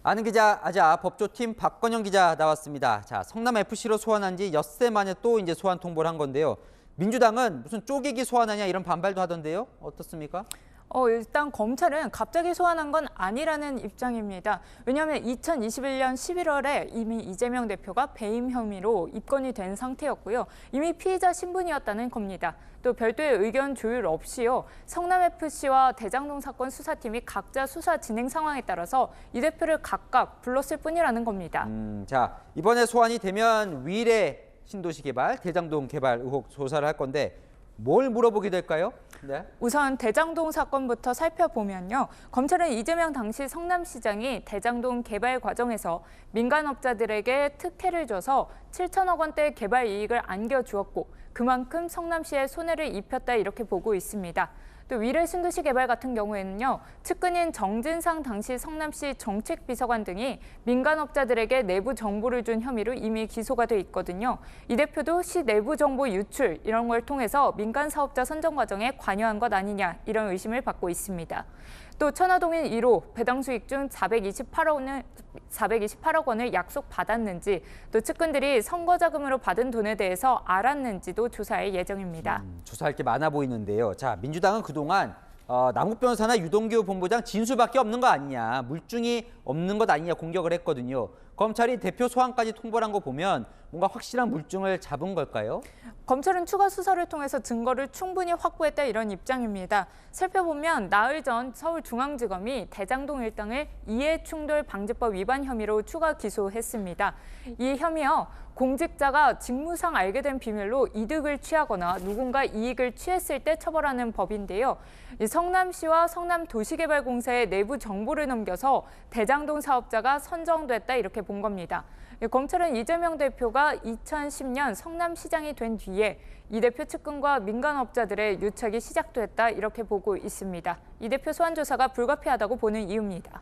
아는 기자 아자 법조팀 박건영 기자 나왔습니다. 자, 성남FC로 소환한 지 엿새 만에 또 이제 소환 통보를 한 건데요. 민주당은 무슨 쪼개기 소환하냐 이런 반발도 하던데요. 어떻습니까? 일단 검찰은 갑자기 소환한 건 아니라는 입장입니다. 왜냐하면 2021년 11월에 이미 이재명 대표가 배임 혐의로 입건이 된 상태였고요. 이미 피의자 신분이었다는 겁니다. 또 별도의 의견 조율 없이요. 성남FC와 대장동 사건 수사팀이 각자 수사 진행 상황에 따라서 이 대표를 각각 불렀을 뿐이라는 겁니다. 자, 이번에 소환이 되면 위례 신도시 개발, 대장동 개발 의혹 조사를 할 건데 뭘 물어보게 될까요? 네. 우선 대장동 사건부터 살펴보면요. 검찰은 이재명 당시 성남시장이 대장동 개발 과정에서 민간업자들에게 특혜를 줘서 7천억 원대 개발 이익을 안겨주었고 그만큼 성남시에 손해를 입혔다 이렇게 보고 있습니다. 또 위례 신도시 개발 같은 경우에는요. 측근인 정진상 당시 성남시 정책비서관 등이 민간업자들에게 내부 정보를 준 혐의로 이미 기소가 돼 있거든요. 이 대표도 시 내부 정보 유출 이런 걸 통해서 민간 사업자 선정 과정에 관여한 것 아니냐 이런 의심을 받고 있습니다. 또 천화동인 1호 배당 수익 중 428억 원을 약속받았는지 또 측근들이 선거 자금으로 받은 돈에 대해서 알았는지도 조사할 예정입니다. 조사할 게 많아 보이는데요. 자, 민주당은 그동안 남욱 변호사나 유동규 본부장 진술밖에 없는 거 아니냐, 물증이 없는 것 아니냐 공격을 했거든요. 검찰이 대표 소환까지 통보를 한 거 보면 뭔가 확실한 물증을 잡은 걸까요? 검찰은 추가 수사를 통해서 증거를 충분히 확보했다 이런 입장입니다. 살펴보면 나흘 전 서울중앙지검이 대장동 일당을 이해충돌방지법 위반 혐의로 추가 기소했습니다. 이 혐의요. 공직자가 직무상 알게 된 비밀로 이득을 취하거나 누군가 이익을 취했을 때 처벌하는 법인데요. 성남시와 성남도시개발공사의 내부 정보를 넘겨서 대장동 사업자가 선정됐다 이렇게 본 겁니다. 검찰은 이재명 대표가 2010년 성남시장이 된 뒤에 이 대표 측근과 민간업자들의 유착이 시작됐다 이렇게 보고 있습니다. 이 대표 소환 조사가 불가피하다고 보는 이유입니다.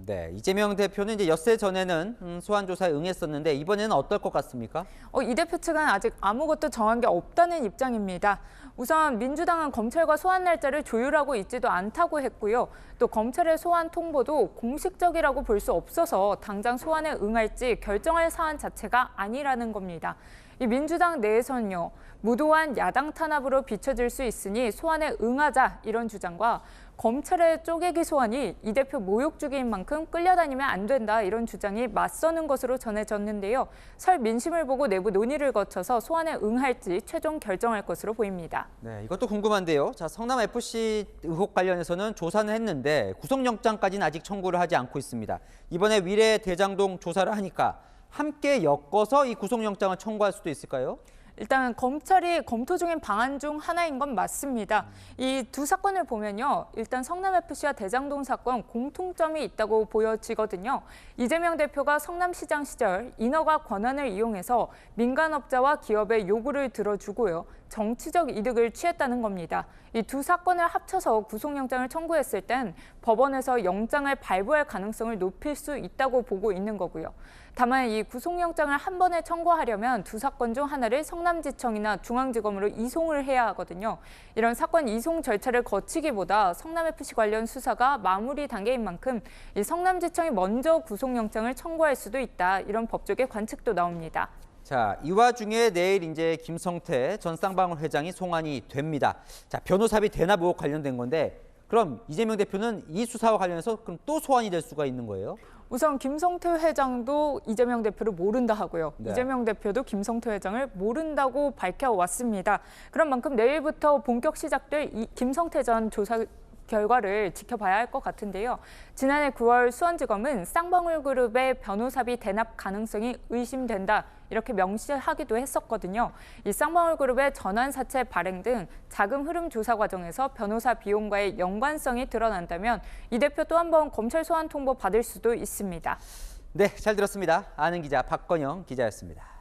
네, 이재명 대표는 이제 엿새 전에는 소환 조사에 응했었는데 이번에는 어떨 것 같습니까? 이 대표 측은 아직 아무것도 정한 게 없다는 입장입니다. 우선 민주당은 검찰과 소환 날짜를 조율하고 있지도 않다고 했고요. 또 검찰의 소환 통보도 공식적이라고 볼 수 없어서 당장 소환에 응할지 결정할 사안 자체가 아니라는 겁니다. 이 민주당 내에서는요. 무도한 야당 탄압으로 비춰질 수 있으니 소환에 응하자 이런 주장과 검찰의 쪼개기 소환이 이 대표 모욕주기인 만큼 끌려다니면 안 된다 이런 주장이 맞서는 것으로 전해졌는데요. 설 민심을 보고 내부 논의를 거쳐서 소환에 응할지 최종 결정할 것으로 보입니다. 네, 이것도 궁금한데요. 자, 성남FC 의혹 관련해서는 조사는 했는데 구속영장까지는 아직 청구를 하지 않고 있습니다. 이번에 위례 대장동 조사를 하니까 함께 엮어서 이 구속영장을 청구할 수도 있을까요? 일단 검찰이 검토 중인 방안 중 하나인 건 맞습니다. 이 두 사건을 보면요. 일단 성남FC와 대장동 사건 공통점이 있다고 보여지거든요. 이재명 대표가 성남시장 시절 인허가 권한을 이용해서 민간업자와 기업의 요구를 들어주고요. 정치적 이득을 취했다는 겁니다. 이 두 사건을 합쳐서 구속영장을 청구했을 땐 법원에서 영장을 발부할 가능성을 높일 수 있다고 보고 있는 거고요. 다만 이 구속영장을 한 번에 청구하려면 두 사건 중 하나를 성남지청이나 중앙지검으로 이송을 해야 하거든요. 이런 사건 이송 절차를 거치기보다 성남FC 관련 수사가 마무리 단계인 만큼 이 성남지청이 먼저 구속영장을 청구할 수도 있다. 이런 법조계 관측도 나옵니다. 자, 이 와중에 내일 이제 김성태 전 쌍방울 회장이 송환이 됩니다. 자, 변호사비 대납 의혹 관련된 건데 그럼 이재명 대표는 이 수사와 관련해서 그럼 또 소환이 될 수가 있는 거예요? 우선 김성태 회장도 이재명 대표를 모른다 하고요. 네. 이재명 대표도 김성태 회장을 모른다고 밝혀왔습니다. 그런 만큼 내일부터 본격 시작될 이 김성태 전 조사 결과를 지켜봐야 할 것 같은데요. 지난해 9월 수원지검은 쌍방울그룹의 변호사비 대납 가능성이 의심된다 이렇게 명시하기도 했었거든요. 이 쌍방울그룹의 전환사채 발행 등 자금 흐름 조사 과정에서 변호사 비용과의 연관성이 드러난다면 이 대표 또 한 번 검찰 소환 통보 받을 수도 있습니다. 네, 잘 들었습니다. 아는 기자 박건영 기자였습니다.